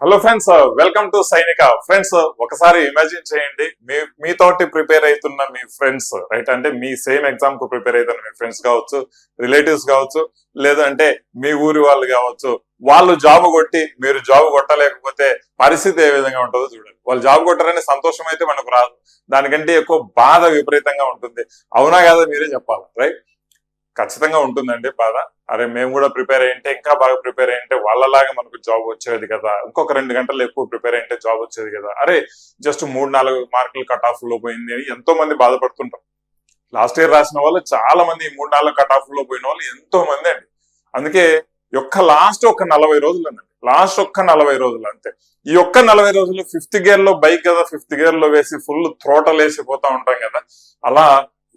Hello friends, welcome to సైనిక. Friends, ఒకసారి imagine చేయండి, మీతోటి ప్రిపేర్ అవుతున్న మీ ఫ్రెండ్స్, రైట్? అంటే మీ సేమ్ ఎగ్జామ్ కు ప్రిపేర్ అవుతున్న మీ ఫ్రెండ్స్ కావచ్చు, రిలేటివ్స్ కావచ్చు, లేదంటే మీ ఊరి వాళ్ళు కావచ్చు. వాళ్ళు జాబ్ కొట్టి మీరు జాబ్ కొట్టలేకపోతే పరిస్థితి ఏ విధంగా ఉంటుందో చూడండి. వాళ్ళు జాబ్ కొట్టారనే సంతోషం అయితే మనకు రాదు, దానికంటే ఎక్కువ బాధ విపరీతంగా ఉంటుంది. అవునా కాదా మీరే చెప్పాలి, రైట్? ఖచ్చితంగా ఉంటుందండి బాధ. అరే మేము కూడా ప్రిపేర్ అయ్యింటే, ఇంకా బాగా ప్రిపేర్ అయ్యింటే వాళ్ళలాగా మనకు జాబ్ వచ్చేది కదా, ఇంకొక 2 గంటలు ఎక్కువ ప్రిపేర్ అయ్యింటే జాబ్ వచ్చేది కదా, అరే జస్ట్ 3-4 మార్కులు కట్ ఆఫ్ లో పోయింది అని ఎంతో మంది బాధపడుతుంటారు. లాస్ట్ ఇయర్ రాసిన వాళ్ళు చాలా మంది 3-4 కట్ ఆఫ్ లో పోయిన వాళ్ళు ఎంతో మంది అండి. అందుకే లాస్ట్ ఒక 40 రోజులు అండి, లాస్ట్ ఒక్క 40 రోజులు అంతే. ఈ ఒక్క 40 రోజులు 5th గేర్ లో బైక్ కదా, 5th గేర్ లో వేసి ఫుల్ థ్రోటల్ వేసిపోతా ఉంటాం కదా. అలా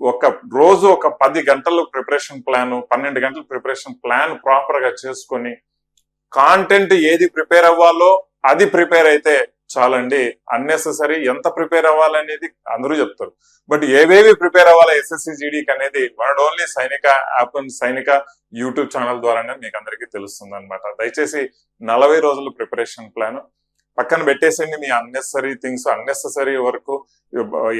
ఒక రోజు ఒక 10 గంటలు ప్రిపరేషన్ ప్లాన్, 12 గంటల ప్రిపరేషన్ ప్లాన్ ప్రాపర్ గా చేసుకొని కాంటెంట్ ఏది ప్రిపేర్ అవ్వాలో అది ప్రిపేర్ అయితే చాలండి. అన్నెసెసరీ ఎంత ప్రిపేర్ అవ్వాలనేది అందరూ చెప్తారు, బట్ ఏవేవి ప్రిపేర్ అవ్వాలి ఎస్ఎస్సి జీడీకి అనేది వన్ ఓన్లీ సైనిక యాప్, సైనిక యూట్యూబ్ ఛానల్ ద్వారానే మీకు అందరికీ తెలుస్తుంది అనమాట. దయచేసి 40 రోజుల ప్రిపరేషన్ ప్లాన్ పక్కన పెట్టేసేయండి. మీ అన్నెసరీ థింగ్స్, అన్నెసరీ వర్క్,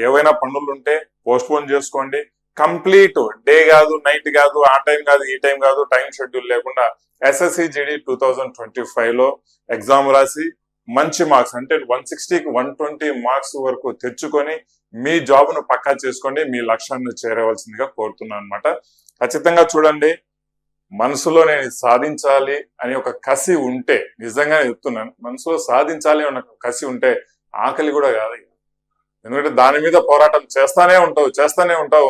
ఏవైనా పనులు ఉంటే పోస్ట్ పోన్ చేసుకోండి. కంప్లీట్ డే కాదు, నైట్ కాదు, ఆ టైం కాదు, ఈ టైం కాదు, టైం షెడ్యూల్ లేకుండా ఎస్ఎస్సి జీడీ 2025 లో ఎగ్జామ్ రాసి మంచి మార్క్స్ అంటే 160కి 120 మార్క్స్ వరకు తెచ్చుకొని మీ జాబ్ ను పక్కా చేసుకోండి. మీ లక్ష్యాన్ని చేరవలసిందిగా కోరుతున్నాను అనమాట. ఖచ్చితంగా చూడండి, మనసులో నేను సాధించాలి అని ఒక కసి ఉంటే, నిజంగా చెప్తున్నాను, మనసులో సాధించాలి అన్న కసి ఉంటే ఆకలి కూడా కాదు. ఎందుకంటే దాని మీద పోరాటం చేస్తానే ఉంటావు,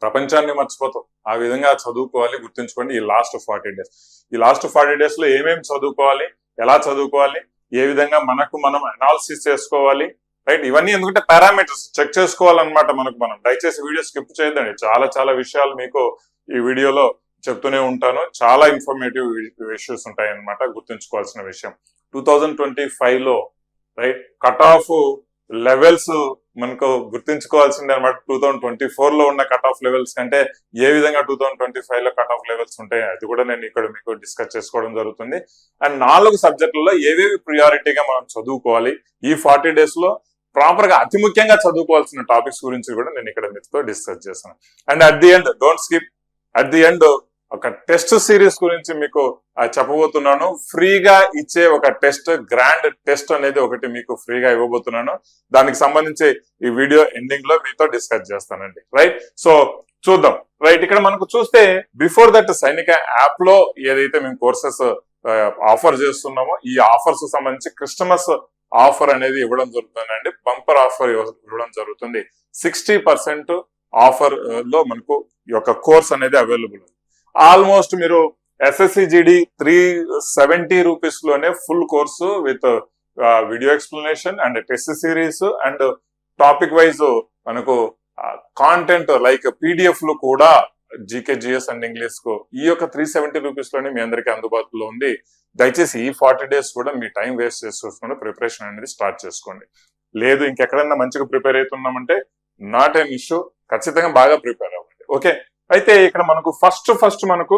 ప్రపంచాన్ని మర్చిపోతావు. ఆ విధంగా చదువుకోవాలి. గుర్తుంచుకోండి, ఈ లాస్ట్ 40 డేస్, ఈ లాస్ట్ 40 డేస్ లో ఏమేమి చదువుకోవాలి, ఎలా చదువుకోవాలి, ఏ విధంగా మనకు మనం అనాలిసిస్ చేసుకోవాలి, రైట్? ఇవన్నీ ఎందుకంటే పారామీటర్స్ చెక్ చేసుకోవాలన్నమాట మనకు మనం. దయచేసి వీడియో స్కిప్ చేయదండి, చాలా విషయాలు మీకు ఈ వీడియోలో చెప్తూనే ఉంటాను. చాలా ఇన్ఫర్మేటివ్ ఇష్యూస్ ఉంటాయి అన్నమాట. గుర్తుంచుకోవాల్సిన విషయం 2025 లో, రైట్, కట్ ఆఫ్ లెవెల్స్ మనకు గుర్తుంచుకోవాల్సిందే అనమాట. 2024 లో ఉన్న కట్ ఆఫ్ లెవెల్స్ కంటే ఏ విధంగా 2025 లో కట్ ఆఫ్ లెవెల్స్ ఉంటాయి అది కూడా నేను ఇక్కడ మీకు డిస్కస్ చేసుకోవడం జరుగుతుంది. అండ్ 4 సబ్జెక్టులలో ఏవేవి ప్రియారిటీగా మనం చదువుకోవాలి ఈ 40 డేస్ లో, ప్రాపర్ గా అతి ముఖ్యంగా చదువుకోవాల్సిన టాపిక్స్ గురించి కూడా నేను ఇక్కడ మీతో డిస్కస్ చేస్తాను. And at the end, don't skip, at the end ఒక టెస్ట్ సిరీస్ గురించి మీకు చెప్పబోతున్నాను. ఫ్రీగా ఇచ్చే ఒక టెస్ట్, గ్రాండ్ టెస్ట్ అనేది ఒకటి మీకు ఫ్రీగా ఇవ్వబోతున్నాను. దానికి సంబంధించి ఈ వీడియో ఎండింగ్ లో మీతో డిస్కస్ చేస్తానండి, రైట్? సో చూద్దాం, రైట్? ఇక్కడ మనకు చూస్తే బిఫోర్ దట్ సైనిక యాప్ లో ఏదైతే మేము కోర్సెస్ ఆఫర్ చేస్తున్నామో, ఈ ఆఫర్స్ సంబంధించి క్రిస్టమస్ ఆఫర్ అనేది ఇవ్వడం జరుగుతుందండి. బంపర్ ఆఫర్ ఇవ్వడం జరుగుతుంది. 60% ఆఫర్ లో మనకు ఈ యొక్క కోర్స్ అనేది అవైలబుల్ ఉంది. ఆల్మోస్ట్ మీరు ఎస్ఎస్సి జీడీ 370 రూపీస్ లోనే full course with video explanation and test series and topic wise మనకు కాంటెంట్ లైక్ పీడిఎఫ్ లు కూడా జీకే, జిఎస్ అండ్ ఇంగ్లీష్ కు ఈ యొక్క 370 రూపీస్ లోనే మీ అందరికీ అందుబాటులో ఉంది. దయచేసి ఈ 40 డేస్ కూడా మీ టైం వేస్ట్ చేసుకుంటూ ప్రిపరేషన్ అనేది స్టార్ట్ చేసుకోండి. లేదు ఇంకెక్కడైనా మంచిగా ప్రిపేర్ అవుతున్నామంటే నాట్ ఎన్ ఇష్యూ, ఖచ్చితంగా బాగా ప్రిపేర్ అవ్వండి, ఓకే? అయితే ఇక్కడ మనకు ఫస్ట్ మనకు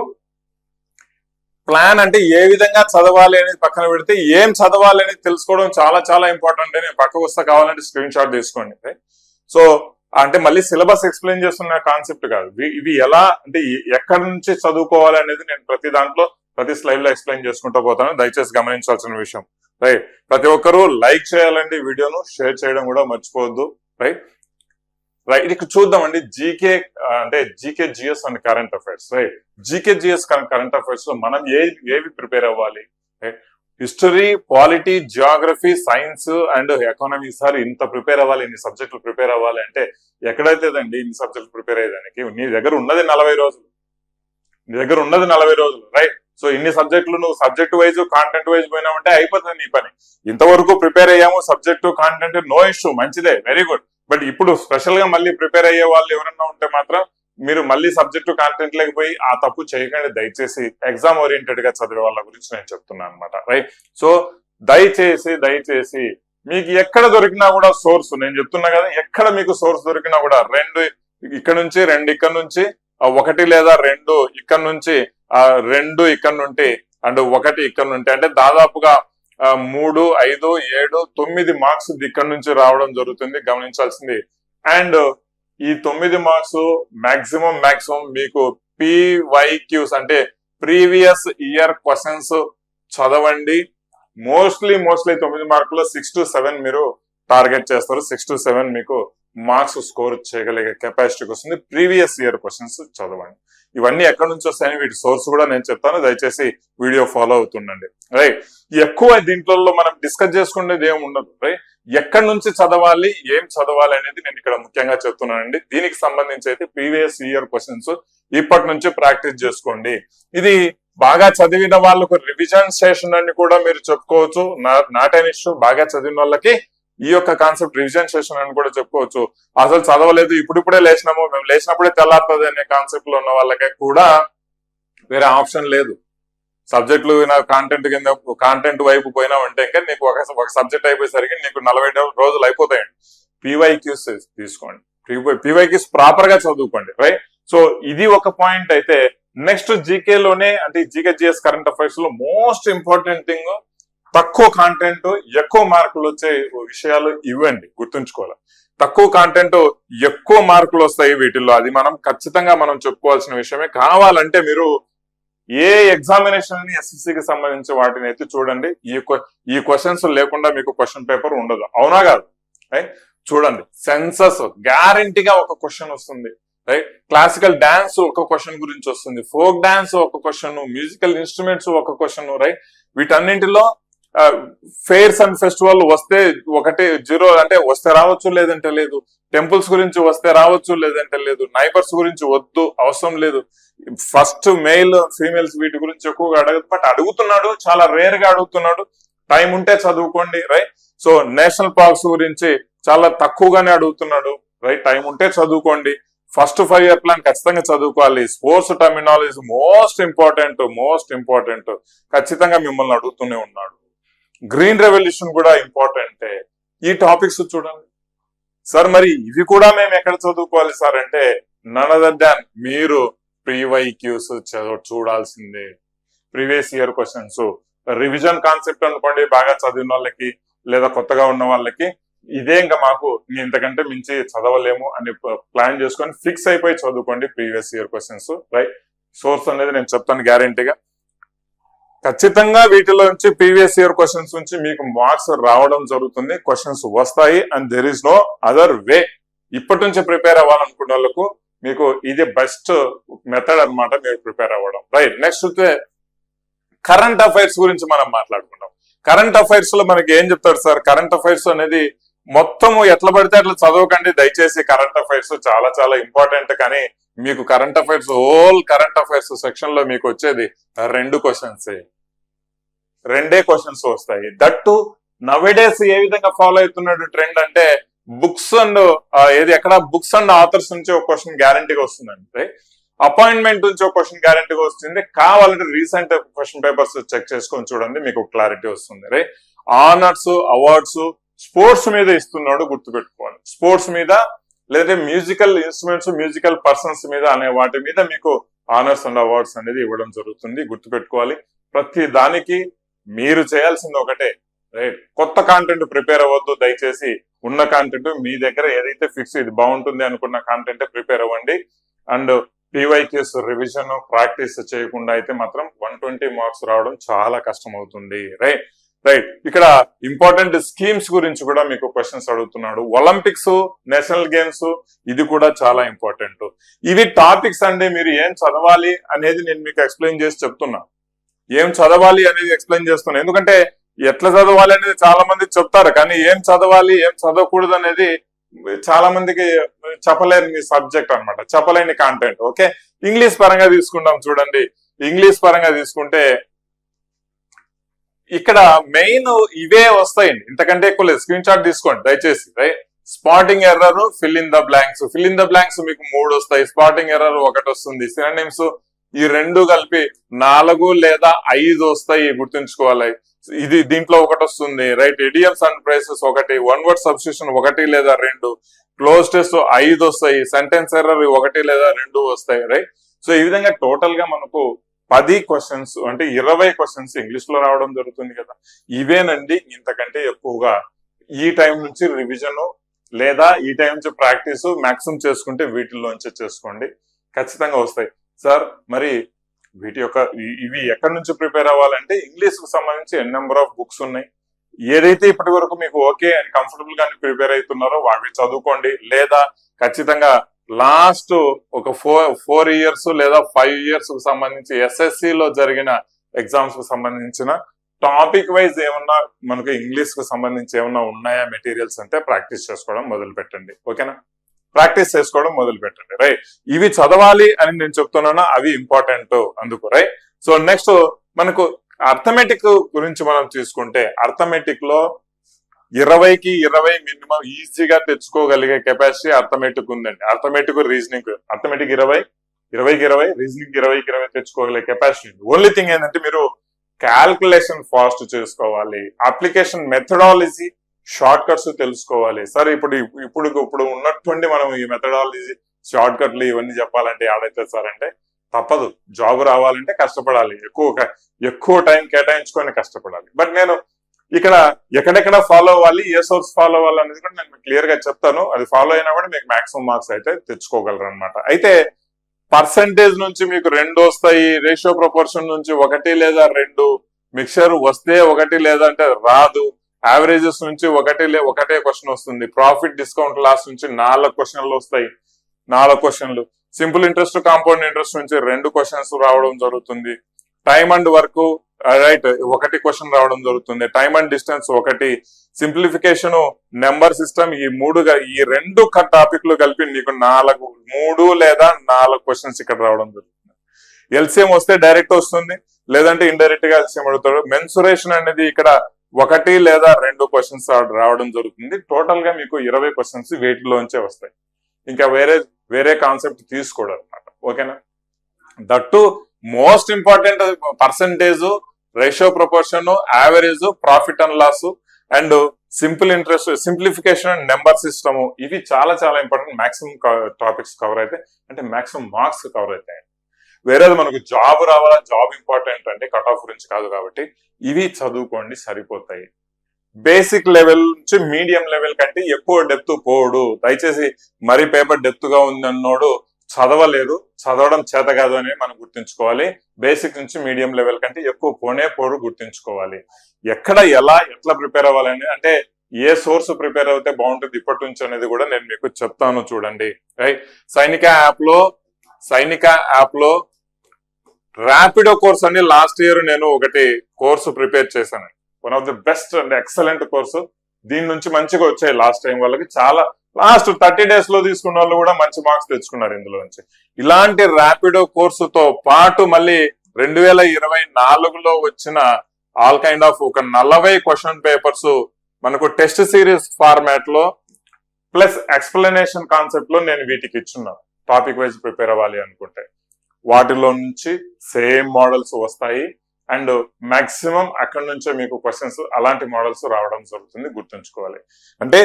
ప్లాన్ అంటే ఏ విధంగా చదవాలి అనేది పక్కన పెడితే, ఏం చదవాలి అనేది తెలుసుకోవడం చాలా ఇంపార్టెంట్. నేను పక్క వస్తా, కావాలంటే స్క్రీన్ షాట్ తీసుకోండి. సో అంటే మళ్ళీ సిలబస్ ఎక్స్ప్లెయిన్ చేస్తున్న కాన్సెప్ట్ కాదు, ఇవి ఎలా అంటే ఎక్కడి నుంచి చదువుకోవాలి అనేది నేను ప్రతి దాంట్లో ప్రతి స్లైడ్ లో ఎక్స్ప్లెయిన్ చేసుకుంటూ పోతాను. దయచేసి గమనించాల్సిన విషయం, రైట్? ప్రతి ఒక్కరూ లైక్ చేయాలండి, వీడియోను షేర్ చేయడం కూడా మర్చిపోవద్దు, రైట్? ఇక్కడ చూద్దామండి, జీకే అంటే GK, GS and current affairs, right? GK, GS current affairs లో మనం ఏవి ప్రిపేర్ అవ్వాలి? History, polity, geography, science and economy. Sir ఇంత ప్రిపేర్ అవ్వాలి, ఇన్ని సబ్జెక్టులు ప్రిపేర్ అవ్వాలి అంటే ఎక్కడైతేదండి ఇన్ని సబ్జెక్టులు ప్రిపేర్ అయ్యేదానికి? నీ దగ్గర ఉన్నది 40 రోజులు, రైట్? సో ఇన్ని సబ్జెక్టులు నువ్వు సబ్జెక్ట్ వైజ్, కాంటెంట్ వైజ్ పోయినామంటే అయిపోతుంది నీ పని. ఇంతవరకు ప్రిపేర్ అయ్యాము, సబ్జెక్టు, కాంటెంట్, నో ఇష్యూ, మంచిదే, వెరీ గుడ్. బట్ ఇప్పుడు స్పెషల్ గా మళ్ళీ ప్రిపేర్ అయ్యే వాళ్ళు ఎవరన్నా ఉంటే మాత్రం మీరు మళ్ళీ సబ్జెక్టు, కాంటెంట్ లేకపోయి ఆ తప్పు చేయకండి. దయచేసి ఎగ్జామ్ ఓరియంటెడ్ గా చదివే వాళ్ళ గురించి నేను చెప్తున్నాను అనమాట, రైట్? సో దయచేసి మీకు ఎక్కడ దొరికినా కూడా సోర్స్, నేను చెప్తున్నా కదా, ఎక్కడ మీకు సోర్స్ దొరికినా కూడా 2 ఇక్కడ నుంచి, 2 ఇక్కడ నుంచి, 1 లేదా 2 ఇక్కడ నుంచి, 2 ఇక్కడ నుండి అండ్ 1 ఇక్కడ నుండి, అంటే దాదాపుగా 3, 5, 7, 9 మార్క్స్ ఇక్కడ నుంచి రావడం జరుగుతుంది, గమనించాల్సింది. అండ్ ఈ 9 మార్క్స్ మాక్సిమం మీకు PYQs అంటే ప్రీవియస్ ఇయర్ క్వశ్చన్స్ చదవండి. మోస్ట్లీ 9 మార్కుల్లో 6 to 7 మీరు టార్గెట్ చేస్తారు. 6 to 7 మీకు మార్క్స్ స్కోర్ చేయగలిగే కెపాసిటీకి వస్తుంది. ప్రీవియస్ ఇయర్ క్వశ్చన్స్ చదవండి. ఇవన్నీ ఎక్కడి నుంచి వస్తాయని వీటి సోర్స్ కూడా నేను చెప్తాను, దయచేసి వీడియో ఫాలో అవుతుండండి. రైట్, ఎక్కువ దీంట్లో మనం డిస్కస్ చేసుకునేది ఏమి ఉండదు. రైట్, ఎక్కడి నుంచి చదవాలి, ఏం చదవాలి అనేది నేను ఇక్కడ ముఖ్యంగా చెప్తున్నానండి. దీనికి సంబంధించి అయితే ప్రీవియస్ ఇయర్ క్వశ్చన్స్ ఇప్పటి నుంచి ప్రాక్టీస్ చేసుకోండి. ఇది బాగా చదివిన వాళ్ళకు రివిజన్ సెషన్ అని కూడా మీరు చెప్పుకోవచ్చు. Not an issue. బాగా చదివిన వాళ్ళకి ఈ యొక్క కాన్సెప్ట్ రివిజన్ సెషన్ అని కూడా చెప్పుకోవచ్చు. అసలు చదవలేదు, ఇప్పుడిప్పుడే లేచినాము, మేము లేచినప్పుడే తెల్లారుతుంది అనే కాన్సెప్ట్ లో ఉన్న వాళ్ళకి కూడా వేరే ఆప్షన్ లేదు. సబ్జెక్టులు కాంటెంట్ వైపు పోయినామంటే ఇంకా నీకు ఒక సబ్జెక్ట్ అయిపోయేసరికి నీకు 40 రోజులు అయిపోతాయండి. PYQs తీసుకోండి, PYQs ప్రాపర్ గా చదువుకోండి. రైట్, సో ఇది ఒక పాయింట్. అయితే నెక్స్ట్ జీకేలోనే అంటే GKGS కరెంట్ అఫైర్స్ లో మోస్ట్ ఇంపార్టెంట్ థింగ్, తక్కువ కాంటెంట్ ఎక్కువ మార్కులు వచ్చే విషయాలు ఇవ్వండి, గుర్తుంచుకోవాలి. తక్కువ కాంటెంట్ ఎక్కువ మార్కులు వస్తాయి వీటిల్లో, అది మనం ఖచ్చితంగా చెప్పుకోవాల్సిన విషయమే. కావాలంటే మీరు ఏ ఎగ్జామినేషన్ SSCకి సంబంధించి వాటిని అయితే చూడండి. ఈ క్వశ్చన్స్ లేకుండా మీకు క్వశ్చన్ పేపర్ ఉండదు, అవునా కాదు? రైట్, చూడండి. సెన్సస్ గ్యారంటీగా ఒక క్వశ్చన్ వస్తుంది. రైట్, క్లాసికల్ డాన్స్ ఒక క్వశ్చన్ గురించి వస్తుంది, ఫోక్ డాన్స్ ఒక క్వశ్చన్, మ్యూజికల్ ఇన్స్ట్రుమెంట్స్ ఒక క్వశ్చన్. రైట్, వీటన్నింటిలో ఫెయిర్స్ అండ్ ఫెస్టివల్ వస్తే 1, 0 అంటే వస్తే రావచ్చు, లేదంటే లేదు. టెంపుల్స్ గురించి వస్తే రావచ్చు, లేదంటే లేదు. నైబర్స్ గురించి వద్దు, అవసరం లేదు. ఫస్ట్ మెయిల్ ఫీమేల్స్ వీటి గురించి ఎక్కువగా అడగదు, బట్ అడుగుతున్నాడు, చాలా రేర్ గా అడుగుతున్నాడు. టైం ఉంటే చదువుకోండి. రైట్, సో నేషనల్ పార్క్స్ గురించి చాలా తక్కువగానే అడుగుతున్నాడు. రైట్, టైం ఉంటే చదువుకోండి. ఫస్ట్ 5 year ప్లాన్ ఖచ్చితంగా చదువుకోవాలి. స్పోర్ట్స్ టర్మినాలజీ మోస్ట్ ఇంపార్టెంట్ ఖచ్చితంగా మిమ్మల్ని అడుగుతూనే ఉన్నాడు. గ్రీన్ రెవల్యూషన్ కూడా ఇంపార్టెంటే. ఈ టాపిక్స్ చూడండి సార్. మరి ఇవి కూడా మేము ఎక్కడ చదువుకోవాలి సార్ అంటే, నన్ అదర్ దాన్ మీరు PYQs చూడాల్సిందే. Previous year questions, revision concept అనుకోండి, బాగా చదివిన వాళ్ళకి లేదా కొత్తగా ఉన్న వాళ్ళకి ఇదే ఇంకా మాకు ఇంతకంటే మించి చదవలేము అని ప్లాన్ చేసుకొని ఫిక్స్ అయిపోయి చదువుకోండి previous year questions. Right, source అనేది నేను చెప్తాను గ్యారంటీగా. ఖచ్చితంగా వీటిలో నుంచి ప్రీవియస్ ఇయర్ క్వశ్చన్స్ నుంచి మీకు మార్క్స్ రావడం జరుగుతుంది, క్వశ్చన్స్ వస్తాయి. And there is no other way. ఇప్పటి నుంచి ప్రిపేర్ అవ్వాలనుకున్న వాళ్ళకు మీకు ఇది బెస్ట్ మెథడ్ అన్నమాట, మీరు ప్రిపేర్ అవ్వడం. రైట్, నెక్స్ట్ అయితే కరెంట్ అఫైర్స్ గురించి మనం మాట్లాడుకుందాం. కరెంట్ అఫైర్స్ లో మనకి ఏం చెప్తారు సార్? కరెంట్ అఫైర్స్ అనేది మొత్తము ఎట్లా పడితే అట్లా చదవకండి దయచేసి. కరెంట్ అఫైర్స్ చాలా ఇంపార్టెంట్. కానీ మీకు current affairs, whole current affairs section లో మీకు వచ్చేది 2 క్వశ్చన్స్, 2 క్వశ్చన్స్ వస్తాయి. దట్టు నవేడేస్ ఏ విధంగా ఫాలో అవుతున్నాడు ట్రెండ్ అంటే, books and books and authors నుంచి ఒక క్వశ్చన్ గ్యారంటీగా వస్తుందంటే, అపాయింట్మెంట్ నుంచి ఒక క్వశ్చన్ గ్యారంటీగా వస్తుంది. కావాలంటే రీసెంట్ క్వశ్చన్ పేపర్స్ చెక్ చేసుకొని చూడండి, మీకు క్లారిటీ వస్తుంది. రైట్, ఆనర్స్, అవార్డ్స్ స్పోర్ట్స్ మీద ఇస్తున్నాడు, గుర్తుపెట్టుకోవాలి. స్పోర్ట్స్ మీద లేదంటే మ్యూజికల్ ఇన్స్ట్రుమెంట్స్, మ్యూజికల్ పర్సన్స్ మీద అనే వాటి మీద మీకు ఆనర్స్ అండ్ అవార్డ్స్ అనేది ఇవ్వడం జరుగుతుంది, గుర్తుపెట్టుకోవాలి. ప్రతి దానికి మీరు చేయాల్సింది ఒకటే. రైట్, కొత్త కాంటెంట్ ప్రిపేర్ అవ్వద్దు దయచేసి. ఉన్న కాంటెంట్ మీ దగ్గర ఏదైతే ఫిక్స్, ఇది బాగుంటుంది అనుకున్న కాంటెంట్ ప్రిపేర్ అవ్వండి. అండ్ PYQs రివిజన్ ప్రాక్టీస్ చేయకుండా అయితే మాత్రం 120 మార్క్స్ రావడం చాలా కష్టం అవుతుంది. రైట్, ఇక్కడ ఇంపార్టెంట్ స్కీమ్స్ గురించి కూడా మీకు క్వశ్చన్స్ అడుగుతున్నాడు. ఒలింపిక్స్, నేషనల్ గేమ్స్, ఇది కూడా చాలా ఇంపార్టెంట్. ఇవి టాపిక్స్ అండి. మీరు ఏం చదవాలి అనేది నేను మీకు ఎక్స్ప్లెయిన్ చేసి చెప్తున్నా. ఏం చదవాలి అనేది ఎక్స్ప్లెయిన్ చేస్తున్నా. ఎందుకంటే ఎట్లా చదవాలి అనేది చాలా మంది చెప్తారు, కానీ ఏం చదవాలి ఏం చదవకూడదు అనేది చాలా మందికి చెప్పలేని సబ్జెక్ట్ అన్నమాట, చెప్పలేని కాంటెంట్. ఓకే, ఇంగ్లీష్ పరంగా తీసుకుంటాం చూడండి. ఇంగ్లీష్ పరంగా తీసుకుంటే ఇక్కడ మెయిన్ ఇవే వస్తాయండి, ఇంతకంటే ఎక్కువ లేదు. స్క్రీన్ షాట్ తీసుకోండి దయచేసి. Right, spotting error, fill in the blanks. Fill in the blanks మీకు 3 వస్తాయి, స్పాటింగ్ ఎర్రర్ 1 వస్తుంది. సినోనిమ్స్ ఈ 2 కలిపి 4 లేదా 5 వస్తాయి, గుర్తుంచుకోవాలి. ఇది దీంట్లో 1 వస్తుంది. Right, idioms and phrases 1, 1 word substitution 1 లేదా 2, క్లోజ్ టెస్ట్ 5 వస్తాయి, సెంటెన్స్ ఎర్రర్ 1 లేదా 2 వస్తాయి. రైట్, సో ఈ విధంగా టోటల్ గా మనకు 10 క్వశ్చన్స్ అంటే 20 క్వశ్చన్స్ ఇంగ్లీష్ లో రావడం జరుగుతుంది కదా. ఇవేనండి, ఇంతకంటే ఎక్కువగా ఈ టైం నుంచి రివిజన్ లేదా ఈ టైం నుంచి ప్రాక్టీస్ మాక్సిమం చేసుకుంటే వీటిల్లోంచే చేసుకోండి, ఖచ్చితంగా వస్తాయి. సార్ మరి వీటి యొక్క ఇవి ఎక్కడి నుంచి ప్రిపేర్ అవ్వాలంటే ఇంగ్లీష్ కు సంబంధించి ఎన్ నెంబర్ ఆఫ్ బుక్స్ ఉన్నాయి. ఏదైతే ఇప్పటి వరకు మీకు ఓకే అండ్ కంఫర్టబుల్ గా ప్రిపేర్ అవుతున్నారో వాటిని చదువుకోండి. లేదా ఖచ్చితంగా లాస్ట్ ఒక 4 ఇయర్స్ లేదా 5 ఇయర్స్ కు సంబంధించి ఎస్ఎస్సి లో జరిగిన ఎగ్జామ్స్ కు సంబంధించిన టాపిక్ వైజ్ ఏమన్నా మనకు ఇంగ్లీష్ కు సంబంధించి ఏమన్నా ఉన్నాయా మెటీరియల్స్ అంటే ప్రాక్టీస్ చేసుకోవడం మొదలు పెట్టండి. ఓకేనా, ప్రాక్టీస్ చేసుకోవడం మొదలు పెట్టండి. రైట్, ఇవి చదవాలి అని నేను చెప్తున్నాను, అవి ఇంపార్టెంట్ అందుకు. రైట్, సో నెక్స్ట్ మనకు అర్థమెటిక్ గురించి మనం తీసుకుంటే అర్థమెటిక్ లో 20కి 20 మినిమం ఈజీగా తెచ్చుకోగలిగే కెపాసిటీ అర్థమెటిక్ ఉందండి. అర్థమెటిక్ రీజనింగ్, అర్థమెటిక్ 20కి 20 రీజనింగ్ 20కి 20 తెచ్చుకోగలిగే కెపాసిటీ ఉంది. ఓన్లీ థింగ్ ఏంటంటే మీరు క్యాల్కులేషన్ ఫాస్ట్ చేసుకోవాలి, అప్లికేషన్ మెథడాలజీ షార్ట్ కట్స్ తెలుసుకోవాలి. సరే ఇప్పుడు ఉన్నటువంటి మనం ఈ మెథడాలజీ షార్ట్ కట్లు ఇవన్నీ చెప్పాలంటే ఆడైతే సార్ అంటే తప్పదు, జాబ్ రావాలంటే కష్టపడాలి, ఎక్కువ టైం కేటాయించుకొని కష్టపడాలి. బట్ నేను ఇక్కడ ఎక్కడెక్కడ ఫాలో అవ్వాలి, ఏ సోర్స్ ఫాలో అవ్వాలి అనేది కూడా నేను క్లియర్ గా చెప్తాను. అది ఫాలో అయినా కూడా మీకు మాక్సిమం మార్క్స్ అయితే తెచ్చుకోగలరు అనమాట. అయితే పర్సంటేజ్ నుంచి మీకు 2 వస్తాయి, రేషియో ప్రపోర్షన్ నుంచి 1 లేదా 2, మిక్చర్ వస్తే 1 లేదా అంటే రాదు, యావరేజెస్ నుంచి ఒకటే క్వశ్చన్ వస్తుంది, ప్రాఫిట్ డిస్కౌంట్ లాస్ నుంచి 4 క్వశ్చన్లు వస్తాయి, 4 క్వశ్చన్లు, సింపుల్ ఇంట్రెస్ట్ కాంపౌండ్ ఇంట్రెస్ట్ నుంచి 2 క్వశ్చన్స్ రావడం జరుగుతుంది, time and work right 1 question రావడం జరుగుతుంది, time and distance 1, simplification, number system, ఈ 2 టాపిక్లు కలిపి నీకు 3 లేదా 4 క్వశ్చన్స్ ఇక్కడ రావడం జరుగుతుంది. ఎల్సిఎం వస్తే డైరెక్ట్ వస్తుంది, లేదంటే ఇండైరెక్ట్ గా ఎల్సిఎం అడుగుతాడు. మెన్సురేషన్ అనేది ఇక్కడ 1 లేదా 2 క్వశ్చన్స్ రావడం జరుగుతుంది. టోటల్ గా మీకు 20 క్వశ్చన్స్ వీటిలోంచే వస్తాయి, ఇంకా వేరే కాన్సెప్ట్ తీసుకోవడం అనమాట. ఓకేనా, that most important percentage, ratio proportion, average, profit and loss and simple interest, simplification and number system, ఇవి చాలా చాలా ఇంపార్టెంట్. మాక్సిమం టాపిక్స్ కవర్ అయితే అంటే మాక్సిమం మార్క్స్ కవర్ అవుతాయి. వేరేది మనకు జాబ్ రావాలా, జాబ్ ఇంపార్టెంట్ అంటే కట్ ఆఫ్ గురించి కాదు కాబట్టి ఇవి చదువుకోండి సరిపోతాయి. బేసిక్ లెవెల్ నుంచి మీడియం లెవెల్ కంటే ఎక్కువ డెప్త్ పోడు. దయచేసి మరీ పేపర్ డెప్త్ గా ఉందన్నోడు చదవలేదు, చదవడం చేత కాదు అని మనం గుర్తుంచుకోవాలి. బేసిక్ నుంచి మీడియం లెవెల్ కంటే ఎక్కువ పోడు గుర్తుంచుకోవాలి. ఎట్లా ప్రిపేర్ అవ్వాలని అంటే ఏ సోర్స్ ప్రిపేర్ అవుతే బాగుంటుంది ఇప్పటి నుంచి అనేది కూడా నేను మీకు చెప్తాను చూడండి. రైట్, సైనిక యాప్ లో ర్యాపిడో కోర్స్ అని లాస్ట్ ఇయర్ నేను ఒకటి కోర్సు ప్రిపేర్ చేశాను. One of the best and excellent course. దీని నుంచి మంచిగా వచ్చాయి లాస్ట్ టైం వాళ్ళకి. చాలా లాస్ట్ 30 days లో తీసుకున్న వాళ్ళు కూడా మంచి మార్క్స్ తెచ్చుకున్నారు ఇందులో నుంచి. ఇలాంటి ర్యాపిడో కోర్సుతో పాటు మళ్ళీ 2024లో వచ్చిన ఆల్ కైండ్ ఆఫ్ ఒక 40 క్వశ్చన్ పేపర్స్ మనకు టెస్ట్ సిరీస్ ఫార్మాట్ లో ప్లస్ ఎక్స్ప్లెనేషన్ కాన్సెప్ట్ లో నేను వీటికి ఇచ్చున్నాను. టాపిక్ వైజ్ ప్రిపేర్ అవ్వాలి అనుకుంటే వాటిలో నుంచి సేమ్ మోడల్స్ వస్తాయి అండ్ మాక్సిమం అక్కడి నుంచే మీకు క్వశ్చన్స్ అలాంటి మోడల్స్ రావడం జరుగుతుంది, గుర్తుంచుకోవాలి. అంటే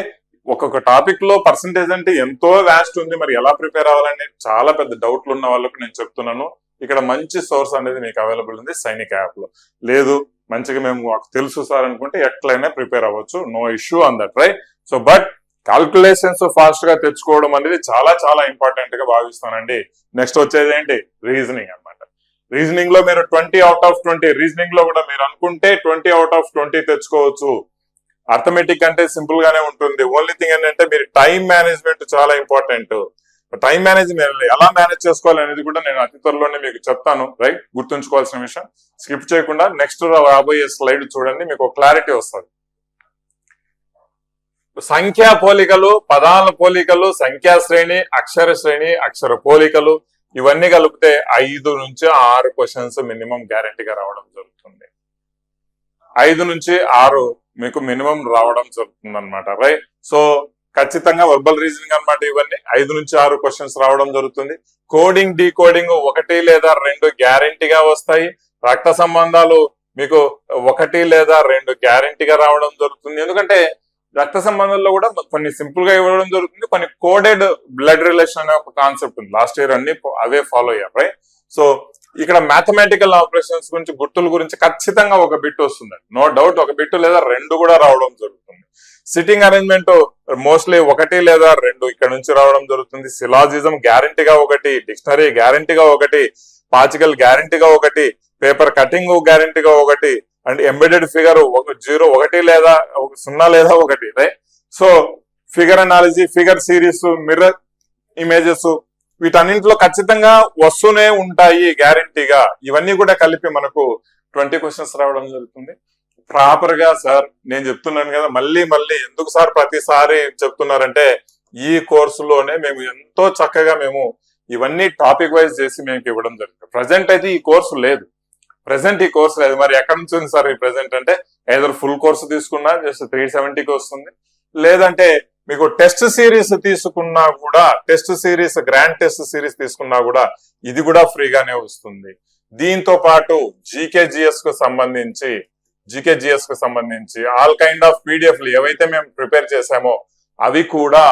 ఒక్కొక్క టాపిక్ లో పర్సంటేజ్ అంటే ఎంతో వ్యాస్ట్ ఉంది, మరి ఎలా ప్రిపేర్ అవ్వాలని చాలా పెద్ద డౌట్లు ఉన్న వాళ్ళకు నేను చెప్తున్నాను. ఇక్కడ మంచి సోర్స్ అనేది మీకు అవైలబుల్ ఉంది సైనిక యాప్ లో. లేదు మంచిగా మేము తెలుసు సార్ అనుకుంటే ఎట్లయినా ప్రిపేర్ అవ్వచ్చు, no issue on that. Right, so but calculations fast గా తెచ్చుకోవడం అనేది చాలా చాలా ఇంపార్టెంట్ గా భావిస్తానండి. నెక్స్ట్ వచ్చేది ఏంటి, రీజనింగ్ అన్నమాట. రీజనింగ్ లో మీరు 20 out of 20, రీజనింగ్ లో కూడా మీరు అనుకుంటే 20 out of 20 తెచ్చుకోవచ్చు. అర్థమెటిక్ అంటే సింపుల్ గానే ఉంటుంది. ఓన్లీ థింగ్ ఏంటంటే మీరు టైం మేనేజ్మెంట్ చాలా ఇంపార్టెంట్. టైం మేనేజ్మెంట్ ఎలా మేనేజ్ చేసుకోవాలి అనేది కూడా నేను అతి త్వరలోనే మీకు చెప్తాను. రైట్, గుర్తుంచుకోవాల్సిన విషయం. స్కిప్ చేయకుండా నెక్స్ట్ రాబోయే స్లైడ్ చూడండి, మీకు క్లారిటీ వస్తుంది. సంఖ్యా పోలికలు, పదాల పోలికలు, సంఖ్యా శ్రేణి, అక్షర పోలికలు ఇవన్నీ కలిపితే 5 నుంచి 6 క్వశ్చన్స్ మినిమం గ్యారెంటీగా రావడం జరుగుతుంది. 5 నుంచి 6 మీకు మినిమం రావడం జరుగుతుంది అనమాట. రైట్, సో ఖచ్చితంగా వర్బల్ రీజనింగ్ అనమాట. ఇవన్నీ 5 నుంచి 6 క్వశ్చన్స్ రావడం జరుగుతుంది. కోడింగ్, డీకోడింగ్ 1 లేదా 2 గ్యారెంటీగా వస్తాయి. రక్త సంబంధాలు మీకు 1 లేదా 2 గ్యారెంటీగా రావడం జరుగుతుంది. ఎందుకంటే రక్త సంబంధాల్లో కూడా కొన్ని సింపుల్ గా ఇవ్వడం జరుగుతుంది, కొన్ని కోడెడ్ బ్లడ్ రిలేషన్ అనే ఒక కాన్సెప్ట్ ఉంది. లాస్ట్ ఇయర్ అన్ని అవే ఫాలో అయ్యారు. రైట్, సో ఇక్కడ మ్యాథమెటికల్ ఆపరేషన్స్ గురించి, గుర్తుల గురించి ఖచ్చితంగా ఒక బిట్ వస్తుంది, నో డౌట్. ఒక బిట్ లేదా రెండు కూడా రావడం జరుగుతుంది. సిట్టింగ్ అరేంజ్మెంట్ మోస్ట్లీ ఒకటి లేదా రెండు ఇక్కడ నుంచి రావడం జరుగుతుంది. సిలాజిజం గ్యారంటీగా ఒకటి, డిక్షనరీ గ్యారంటీగా ఒకటి, పార్టికల్ గ్యారంటీగా ఒకటి, పేపర్ కటింగ్ గ్యారంటీగా ఒకటి, అండ్ ఎంబెడెడ్ ఫిగర్ 0 1 లేదా 0 లేదా 1, right. So figure analogy, figure series, mirror images వీటన్నింటిలో ఖచ్చితంగా వస్తూనే ఉంటాయి గ్యారంటీగా. ఇవన్నీ కూడా కలిపి మనకు 20 క్వశ్చన్స్ రావడం జరుగుతుంది. ప్రాపర్ గా సార్ నేను చెప్తున్నాను కదా, మళ్ళీ ఎందుకు సార్ ప్రతిసారి చెప్తున్నారంటే ఈ కోర్సులోనే మేము ఎంతో చక్కగా మేము ఇవన్నీ టాపిక్ వైజ్ చేసి మేము ఇవ్వడం జరుగుతుంది. ప్రజెంట్ అయితే ఈ కోర్సు లేదు, మరి ఎక్కడి నుంచి ఉంది సార్ ఈ ప్రెసెంట్ అంటే, ఏదో ఫుల్ కోర్సు తీసుకున్నా జస్ట్ 370కి వస్తుంది, లేదంటే మీకు టెస్ట్ సిరీస్ తీసుకున్నా కూడా, test series grand test series తీసుకున్నా కూడా ఇది కూడా ఫ్రీగానే వస్తుంది. దీంతో పాటు జీకేజిఎస్ కు సంబంధించి ఆల్ కైండ్ ఆఫ్ పీడిఎఫ్లు ఏవైతే మేము ప్రిపేర్ చేసామో అవి కూడా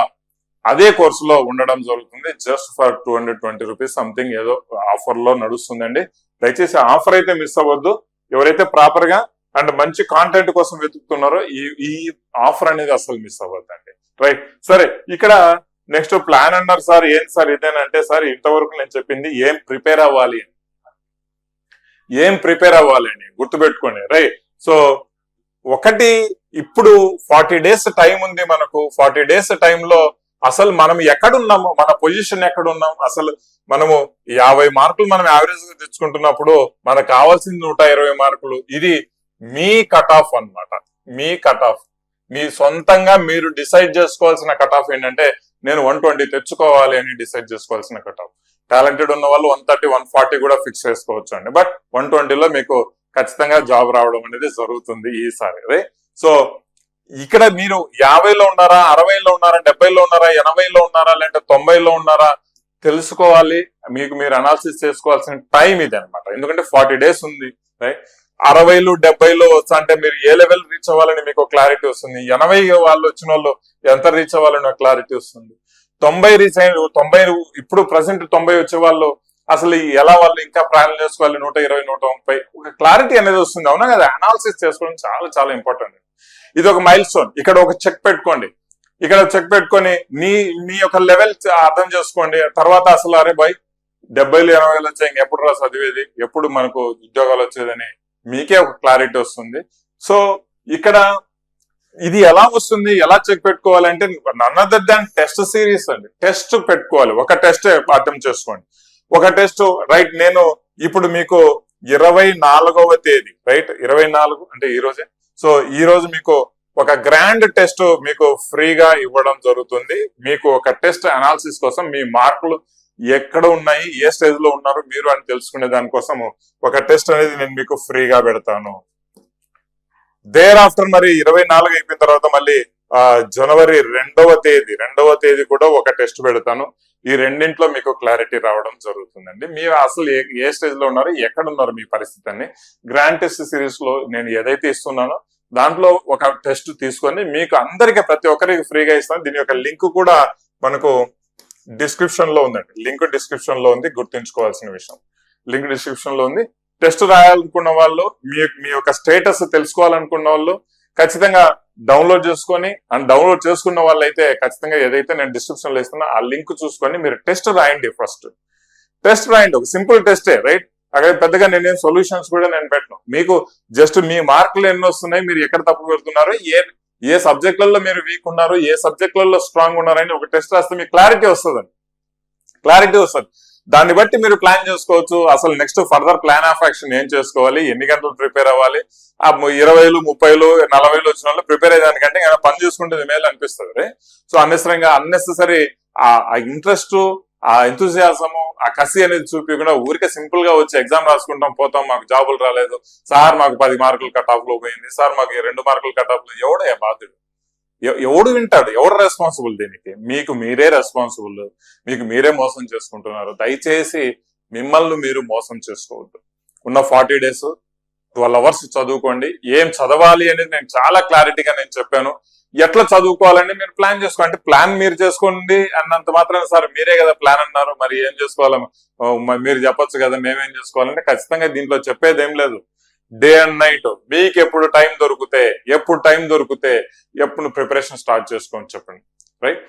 అదే కోర్సులో ఉండడం జరుగుతుంది. జస్ట్ ఫర్ 220 రూపీస్ సంథింగ్ ఏదో ఆఫర్ లో నడుస్తుందండి. దయచేసి ఆఫర్ అయితే మిస్ అవ్వద్దు. ఎవరైతే ప్రాపర్ గా అండ్ మంచి కాంటెంట్ కోసం వెతుకుతున్నారో ఈ ఆఫర్ అనేది అసలు మిస్ అవ్వద్దండి, రైట్. సరే, ఇక్కడ నెక్స్ట్ ప్లాన్ అన్నారు సార్. ఏంటి సార్ ఇదేనంటే, సార్ ఇంతవరకు నేను చెప్పింది ఏం ప్రిపేర్ అవ్వాలి అని గుర్తుపెట్టుకోండి, రైట్. సో ఒకటి, ఇప్పుడు 40 డేస్ టైం ఉంది మనకు. 40 డేస్ టైంలో అసలు మనం ఎక్కడున్నాము, మన పొజిషన్ ఎక్కడున్నాం, అసలు మనము 50 మార్కులు మనం యావరేజ్ గా తెచ్చుకుంటున్నప్పుడు మనకు కావాల్సింది 120 మార్కులు. ఇది మీ కట్ ఆఫ్ అన్నమాట. మీ సొంతంగా మీరు డిసైడ్ చేసుకోవాల్సిన కట్ ఆఫ్ ఏంటంటే, నేను 120 తెచ్చుకోవాలి అని డిసైడ్ చేసుకోవాల్సిన కట్ ఆఫ్. టాలెంటెడ్ ఉన్న వాళ్ళు 130, 140 కూడా ఫిక్స్ చేసుకోవచ్చు అండి. బట్ 120లో మీకు ఖచ్చితంగా జాబ్ రావడం అనేది జరుగుతుంది ఈసారి. సో ఇక్కడ మీరు 50లో ఉన్నారా, 60లో ఉన్నారా, 70లో ఉన్నారా, 80లో ఉన్నారా, లేదంటే 90లో ఉన్నారా తెలుసుకోవాలి. మీరు అనాలిసిస్ చేసుకోవాల్సిన టైం ఇది అనమాట. ఎందుకంటే 40 డేస్ ఉంది, రైట్. 60లు 70లో వచ్చా అంటే మీరు ఏ లెవెల్ రీచ్ అవ్వాలని మీకు క్లారిటీ వస్తుంది. 80 వాళ్ళు వచ్చిన వాళ్ళు ఎంత రీచ్ అవ్వాలని క్లారిటీ వస్తుంది. 90 రీచ్ అయిన 90 ఇప్పుడు ప్రజెంట్ 90 వచ్చే వాళ్ళు అసలు ఎలా వాళ్ళు ఇంకా ప్రయాణం చేసుకోవాలి, 120, 130 ఒక క్లారిటీ అనేది వస్తుంది. అవునా కదా? అనాలిసిస్ చేసుకోవడం చాలా చాలా ఇంపార్టెంట్. ఇది ఒక మైల్ స్టోన్. ఇక్కడ ఒక చెక్ పెట్టుకోండి, మీ యొక్క లెవెల్ అర్థం చేసుకోండి. తర్వాత అసలు అరే బాయ్ 70లు 80లు వచ్చాయి, ఇంకెప్పుడు రా చదివేది, ఎప్పుడు మనకు ఉద్యోగాలు వచ్చేదని మీకే ఒక క్లారిటీ వస్తుంది. సో ఇక్కడ ఇది ఎలా వస్తుంది, ఎలా చెక్ పెట్టుకోవాలంటే none other than test series అండి. టెస్ట్ పెట్టుకోవాలి, ఒక టెస్ట్ అటెంప్ట్ చేసుకోండి, ఒక టెస్ట్, రైట్. నేను ఇప్పుడు మీకు 24వ తేదీ, రైట్, 24 అంటే ఈ రోజే. సో ఈ రోజు మీకు ఒక గ్రాండ్ టెస్ట్ మీకు ఫ్రీగా ఇవ్వడం జరుగుతుంది. మీకు ఒక టెస్ట్ అనాలిసిస్ కోసం మీ మార్కులు ఎక్కడ ఉన్నాయి, ఏ స్టేజ్ లో ఉన్నారు మీరు అని తెలుసుకునే దానికోసం ఒక టెస్ట్ అనేది నేను మీకు ఫ్రీగా పెడతాను. దేర్ ఆఫ్టర్ మరి 24 అయిపోయిన తర్వాత మళ్ళీ జనవరి 2వ తేదీ కూడా ఒక టెస్ట్ పెడతాను. ఈ రెండింట్లో మీకు క్లారిటీ రావడం జరుగుతుందండి. మీరు అసలు ఏ స్టేజ్ లో ఉన్నారు, ఎక్కడ ఉన్నారు, మీ పరిస్థితి అని గ్రాండ్ టెస్ట్ సిరీస్ లో నేను ఏదైతే ఇస్తున్నానో దాంట్లో ఒక టెస్ట్ తీసుకొని మీకు అందరికి ప్రతి ఒక్కరికి ఫ్రీగా ఇస్తాను. దీని యొక్క లింక్ కూడా మనకు డిస్క్రిప్షన్ లో ఉందండి. లింక్ డిస్క్రిప్షన్ లో ఉంది, గుర్తుంచుకోవాల్సిన విషయం. లింక్ డిస్క్రిప్షన్ లో ఉంది. టెస్ట్ రాయాలనుకున్న వాళ్ళు, మీ యొక్క స్టేటస్ తెలుసుకోవాలనుకున్న వాళ్ళు ఖచ్చితంగా డౌన్లోడ్ చేసుకొని, అండ్ డౌన్లోడ్ చేసుకున్న వాళ్ళు అయితే ఖచ్చితంగా ఏదైతే నేను డిస్క్రిప్షన్ లో ఇస్తున్నా ఆ లింక్ చూసుకొని మీరు టెస్ట్ రాయండి. ఫస్ట్ టెస్ట్ రాయండి, ఒక సింపుల్ టెస్టే, రైట్. అక్కడ పెద్దగా నేనేం సొల్యూషన్స్ కూడా నేను పెట్టను. మీకు జస్ట్ మీ మార్కులు ఎన్ని వస్తున్నాయి, మీరు ఎక్కడ తప్పు పెడుతున్నారు, ఏ సబ్జెక్టులలో మీరు వీక్ ఉన్నారు, ఏ సబ్జెక్టులలో స్ట్రాంగ్ ఉన్నారని ఒక టెస్ట్ రాస్తే మీకు క్లారిటీ వస్తుంది. దాన్ని బట్టి మీరు ప్లాన్ చేసుకోవచ్చు. అసలు next further plan of action ఏం చేసుకోవాలి, ఎన్ని గంటలు ప్రిపేర్ అవ్వాలి. ఆ 20లు 30లు 40లు వచ్చిన వాళ్ళు ప్రిపేర్ అయ్యేదానికంటే ఏమైనా పని చూసుకుంటే మేలు అనిపిస్తుంది. సో అన్నెసెసరీ ఆ ఇంట్రెస్ట్, ఆ ఎంతూజియాజము, ఆ కసి అనేది చూపించకుండా ఊరికే సింపుల్ గా వచ్చి ఎగ్జామ్ రాసుకుంటాం పోతాం, మాకు జాబులు రాలేదు సార్, మాకు 10 మార్కులు కట్ ఆఫ్ లో పోయింది సార్, మాకు 2 మార్కులు కట్ ఆఫ్ లో. ఎవడే బాధ్యుడు, ఎవడు వింటాడు, ఎవడు రెస్పాన్సిబుల్? దీనికి మీకు మీరే రెస్పాన్సిబుల్. మీకు మీరే మోసం చేసుకుంటున్నారు. దయచేసి మిమ్మల్ని మీరు మోసం చేసుకోవద్దు. ఉన్న 40 డేస్ 12 అవర్స్ చదువుకోండి. ఏం చదవాలి అనేది నేను చాలా క్లారిటీగా నేను చెప్పాను. ఎట్లా చదువుకోవాలని మీరు ప్లాన్ చేసుకోండి. అంటే ప్లాన్ మీరు చేసుకోండి అన్నంత మాత్రం సార్ మీరే కదా ప్లాన్ అన్నారు, మరి ఏం చేసుకోవాలి మీరు చెప్పొచ్చు కదా మేమేం చేసుకోవాలంటే ఖచ్చితంగా దీంట్లో చెప్పేది ఏం లేదు. డే అండ్ నైట్ మీకు ఎప్పుడు టైం దొరికితే ఎప్పుడు ప్రిపరేషన్ స్టార్ట్ చేసుకోండి చెప్పండి. రైట్,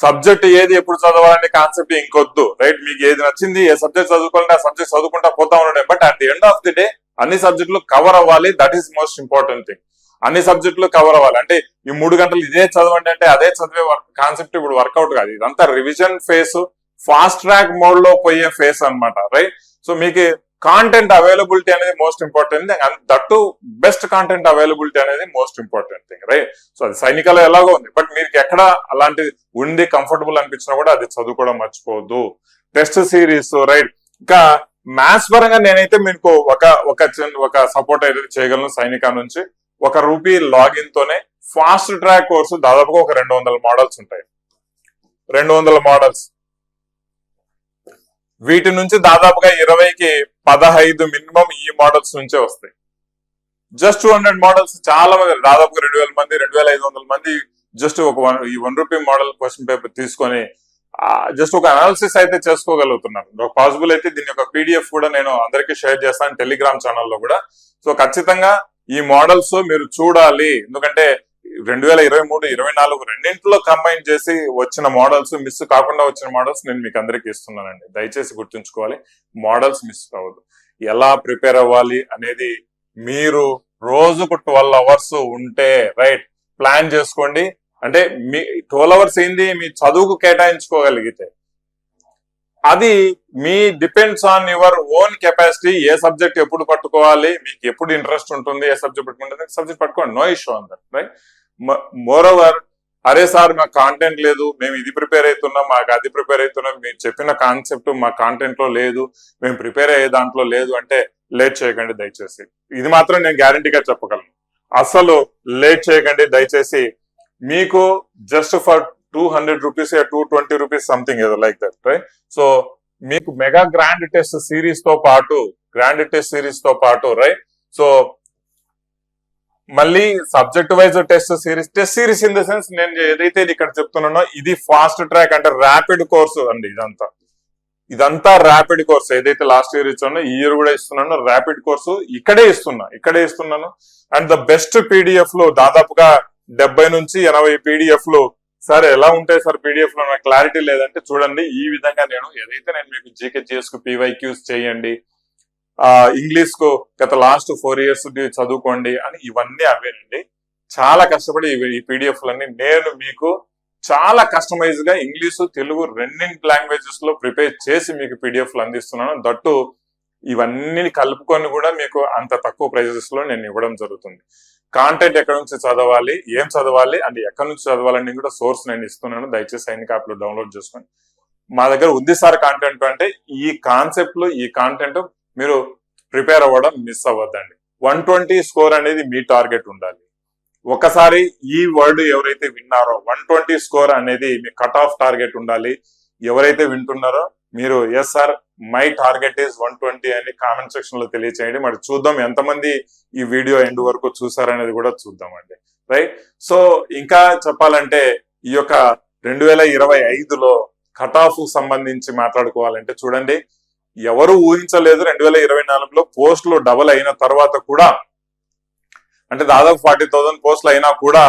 సబ్జెక్ట్ ఏది ఎప్పుడు చదవాలనే కాన్సెప్ట్ ఇంకొద్దు. రైట్, మీకు ఏది నచ్చింది ఏ సబ్జెక్ట్ చదువుకోవాలంటే ఆ సబ్జెక్ట్ చదువుకుంటా పోతా ఉండడం. But at the end of the day అన్ని సబ్జెక్టులు కవర్ అవ్వాలి. That is most important thing. అన్ని సబ్జెక్టులు కవర్ అవ్వాలి. అంటే ఈ 3 గంటలు ఇదే చదవండి అంటే అదే చదివే కాన్సెప్ట్ ఇప్పుడు వర్కౌట్ కాదు. ఇదంతా revision phase, fast track mode లో పోయే ఫేస్ అన్నమాట. రైట్, సో మీకు కాంటెంట్ అవైలబిలిటీ అనేది most important thing. And that best content availability అనేది most important thing. Right, so అది సైనికలో ఎలాగో ఉంది. బట్ మీకు ఎక్కడ అలాంటి ఉండి కంఫర్టబుల్ అనిపించినా కూడా అది చదువుకోవడం మర్చిపోవద్దు. Test series, right. ఇంకా మ్యాథ్స్ పరంగా నేనైతే మీకు ఒక సపోర్ట్ అయితే చేయగలను. సైనిక నుంచి ₹1 లాగిన్ తోనే ఫాస్ట్ ట్రాక్ కోర్సు దాదాపుగా ఒక 200 మోడల్స్ ఉంటాయి. 200 మోడల్స్, వీటి నుంచి దాదాపుగా 20కి 15 మినిమం ఈ మోడల్స్ నుంచే వస్తాయి. జస్ట్ 200 మోడల్స్ చాలా మంది, దాదాపుగా 2000 మంది 2500 మంది జస్ట్ ఈ ₹1 మోడల్ క్వశ్చన్ పేపర్ తీసుకొని జస్ట్ ఒక అనాలిసిస్ అయితే చేసుకోగలుగుతున్నారు. పాసిబుల్ అయితే దీని యొక్క PDF కూడా నేను అందరికీ షేర్ చేస్తాను టెలిగ్రామ్ ఛానల్లో కూడా. సో ఖచ్చితంగా ఈ మోడల్స్ మీరు చూడాలి. ఎందుకంటే 2023, 24 రెండింటిలో కంబైన్ చేసి వచ్చిన మోడల్స్, మిస్ కాకుండా వచ్చిన మోడల్స్ నేను మీకు అందరికి ఇస్తున్నానండి. దయచేసి గుర్తుంచుకోవాలి, మోడల్స్ మిస్ కావద్దు. ఎలా ప్రిపేర్ అవ్వాలి అనేది మీరు రోజుకు 12 అవర్స్ ఉంటే రైట్ ప్లాన్ చేసుకోండి. అంటే మీ 12 అవర్స్ ఏంది మీ చదువుకు కేటాయించుకోగలిగితే అది మీ depends on your own capacity. ఏ సబ్జెక్ట్ ఎప్పుడు పట్టుకోవాలి, మీకు ఎప్పుడు ఇంట్రెస్ట్ ఉంటుంది, ఏ సబ్జెక్ట్ పట్టుకుంటుంది సబ్జెక్ట్ పట్టుకోండి, no issue on that. Right, moreover అరే సార్ మాకు కాంటెంట్ లేదు, మేము ఇది ప్రిపేర్ అవుతున్నాం, మాకు అది ప్రిపేర్ అవుతున్నాం, మీరు చెప్పిన కాన్సెప్ట్ మా కాంటెంట్ లో లేదు, మేము ప్రిపేర్ అయ్యే దాంట్లో లేదు అంటే లేట్ చేయకండి దయచేసి. ఇది మాత్రం నేను గ్యారంటీగా చెప్పగలను. అసలు లేట్ చేయకండి దయచేసి. మీకు జస్ట్ ఫర్ ₹200 ₹220 సంథింగ్ ఏదో లైక్ దట్. రైట్, సో మీకు మెగా గ్రాండ్ టెస్ట్ సిరీస్ తో పాటు రైట్, సో మళ్ళీ subject wise test series in the sense నేను ఏదైతే ఇక్కడ చెప్తున్నానో ఇది ఫాస్ట్ ట్రాక్ అంటే ర్యాపిడ్ కోర్సు అండి. ఇదంతా ర్యాపిడ్ కోర్స్. ఏదైతే లాస్ట్ ఇయర్ ఇచ్చానో ఈ ఇయర్ కూడా ఇస్తున్నానో ర్యాపిడ్ కోర్సు ఇక్కడే ఇస్తున్నాను. అండ్ ద బెస్ట్ PDF లో దాదాపుగా 70 నుంచి 80 PDF లు. సార్ ఎలా ఉంటాయి సార్ PDF లో, నాకు క్లారిటీ లేదంటే చూడండి ఈ విధంగా నేను మీకు GKGS కు PYQs చేయండి, ఇంగ్లీష్ కు గత లాస్ట్ 4 years చదువుకోండి అని ఇవన్నీ అవేనండి. చాలా కష్టపడి ఈ PDF లన్నీ నేను మీకు చాలా కస్టమైజ్ గా ఇంగ్లీషు తెలుగు రెండింటి లాంగ్వేజెస్ లో ప్రిపేర్ చేసి మీకు PDFలు అందిస్తున్నాను. దట్టు ఇవన్నీ కలుపుకొని కూడా మీకు అంత తక్కువ ప్రైజెస్ లో నేను ఇవ్వడం జరుగుతుంది. కాంటెంట్ ఎక్కడి నుంచి చదవాలి, ఏం చదవాలి అండ్ ఎక్కడి నుంచి చదవాలని కూడా సోర్స్ నేను ఇస్తున్నాను. దయచేసి సైనిక యాప్ లో డౌన్లోడ్ చేసుకోండి. మా దగ్గర ఉంది సార్ కాంటెంట్ అంటే ఈ కాంటెంట్ మీరు ప్రిపేర్ అవ్వడం మిస్ అవ్వద్దండి. 120 స్కోర్ అనేది మీ టార్గెట్ ఉండాలి. ఒకసారి ఈ వర్డ్ ఎవరైతే విన్నారో 120 స్కోర్ అనేది మీ కట్ ఆఫ్ టార్గెట్ ఉండాలి. ఎవరైతే వింటున్నారో మీరు yes sir my target is 120 అని కామెంట్ సెక్షన్ లో తెలియచేయండి. మరి చూద్దాం ఎంతమంది ఈ వీడియో ఎండ్ వరకు చూసారనేది కూడా చూద్దామండి. రైట్, సో ఇంకా చెప్పాలంటే ఈ యొక్క 2025లో కట్ ఆఫ్ సంబంధించి మాట్లాడుకోవాలంటే చూడండి, ఎవరు ఊహించలేదు 2024లో పోస్టులు డబుల్ అయిన తర్వాత కూడా, అంటే దాదాపు 40,000 పోస్టులు అయినా కూడా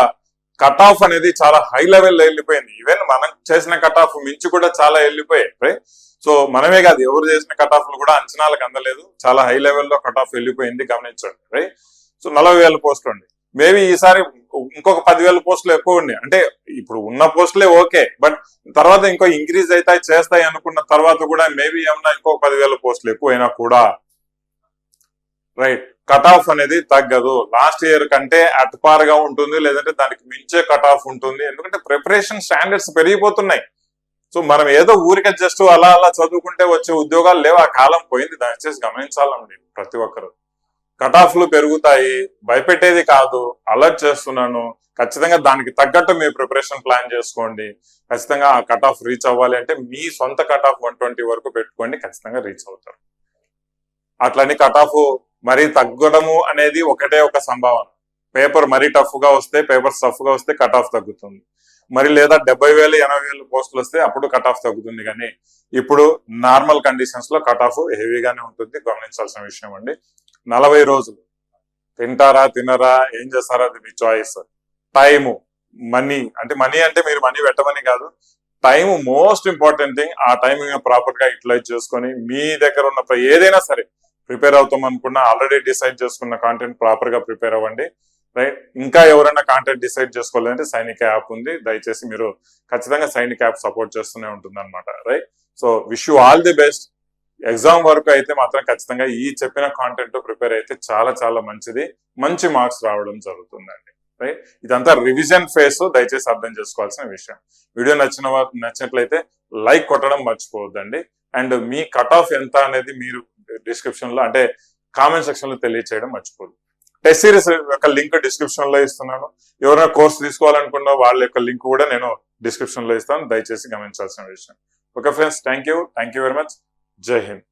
కట్ ఆఫ్ అనేది చాలా హై లెవెల్లో వెళ్ళిపోయింది. ఈవెన్ మనం చేసిన కట్ ఆఫ్ మించి కూడా చాలా వెళ్ళిపోయాయి. రైట్, సో మనమే కాదు ఎవరు చేసిన కట్ ఆఫ్లు కూడా అంచనాలకు అందలేదు. చాలా హై లెవెల్లో కట్ ఆఫ్ వెళ్ళిపోయింది, గమనించండి. రైట్, సో 40,000 పోస్టులు అండి. మేబీ ఈసారి ఇంకొక 10,000 పోస్టులు ఎక్కువ ఉన్నాయి. అంటే ఇప్పుడు ఉన్న పోస్టులే ఓకే, బట్ తర్వాత ఇంకో ఇంక్రీజ్ అయితే చేస్తాయి అనుకున్న తర్వాత కూడా మేబీ ఏమన్నా ఇంకొక 10,000 పోస్టులు ఎక్కువైనా కూడా రైట్ కట్ ఆఫ్ అనేది తగ్గదు. లాస్ట్ ఇయర్ కంటే అట్పారుగా ఉంటుంది, లేదంటే దానికి మించే కట్ ఆఫ్ ఉంటుంది. ఎందుకంటే ప్రిపరేషన్ స్టాండర్డ్స్ పెరిగిపోతున్నాయి. సో మనం ఏదో ఊరికే జస్ట్ అలా చదువుకుంటే వచ్చే ఉద్యోగాలు లేవు, ఆ కాలం పోయింది. దయచేసి గమనించాలండి ప్రతి ఒక్కరు. కట్ ఆఫ్లు పెరుగుతాయి, భయపెట్టేది కాదు, అలర్ట్ చేస్తున్నాను. ఖచ్చితంగా దానికి తగ్గట్టు మీ ప్రిపరేషన్ ప్లాన్ చేసుకోండి. ఖచ్చితంగా ఆ కట్ ఆఫ్ రీచ్ అవ్వాలి అంటే మీ సొంత కట్ ఆఫ్ 120 వరకు పెట్టుకోండి, ఖచ్చితంగా రీచ్ అవుతారు. అట్లని కట్ ఆఫ్ మరి తగ్గడము అనేది ఒకటే ఒక సంభావన. పేపర్ మరీ టఫ్ గా వస్తే, పేపర్స్ టఫ్ గా వస్తే కట్ ఆఫ్ తగ్గుతుంది. మరి లేదా 70,000 80,000 పోస్టులు వస్తే అప్పుడు కట్ ఆఫ్ తగ్గుతుంది. కానీ ఇప్పుడు నార్మల్ కండిషన్స్ లో కట్ ఆఫ్ హెవీగానే ఉంటుంది. గమనించాల్సిన విషయం అండి. 40 రోజులు తింటారా తినరా ఏం చేస్తారా అది మీ చాయిస్. టైము, మనీ అంటే మీరు మనీ పెట్టమని కాదు, టైం మోస్ట్ ఇంపార్టెంట్ థింగ్. ఆ టైం ప్రాపర్ గా యూటిలైజ్ చేసుకొని మీ దగ్గర ఉన్న ఏదైనా సరే ప్రిపేర్ అవుతాం అనుకున్నా ఆల్రెడీ డిసైడ్ చేసుకున్న కాంటెంట్ ప్రాపర్ గా ప్రిపేర్ అవ్వండి. రైట్. ఇంకా ఎవరైనా కాంటెంట్ డిసైడ్ చేసుకోవాలంటే సైనిక యాప్ ఉంది. దయచేసి మీరు ఖచ్చితంగా సైనిక యాప్ సపోర్ట్ చేస్తూనే ఉంటుంది అనమాట. Right. So wish you all the best. Exam వరకు అయితే మాత్రం ఖచ్చితంగా ఈ చెప్పిన కాంటెంట్ ప్రిపేర్ అయితే చాలా చాలా మంచిది. మంచి మార్క్స్ రావడం జరుగుతుందండి. రైట్. ఇదంతా రివిజన్ ఫేస్, దయచేసి అర్థం చేసుకోవాల్సిన విషయం. వీడియో నచ్చినట్లయితే లైక్ కొట్టడం మర్చిపోవద్దండి. అండ్ మీ కట్ ఆఫ్ ఎంత అనేది మీరు డిస్క్రిప్షన్ లో అంటే కామెంట్ సెక్షన్ లో తెలియచేయడం మర్చిపోదు. టెస్ట్ సిరీస్ యొక్క లింక్ డిస్క్రిప్షన్ లో ఇస్తున్నాను. ఎవరైనా కోర్స్ తీసుకోవాలనుకున్నా వాళ్ళ యొక్క లింక్ కూడా నేను డిస్క్రిప్షన్ లో ఇస్తాను. దయచేసి గమనించాల్సిన విషయం. Okay friends, thank you very much. జై హింద్.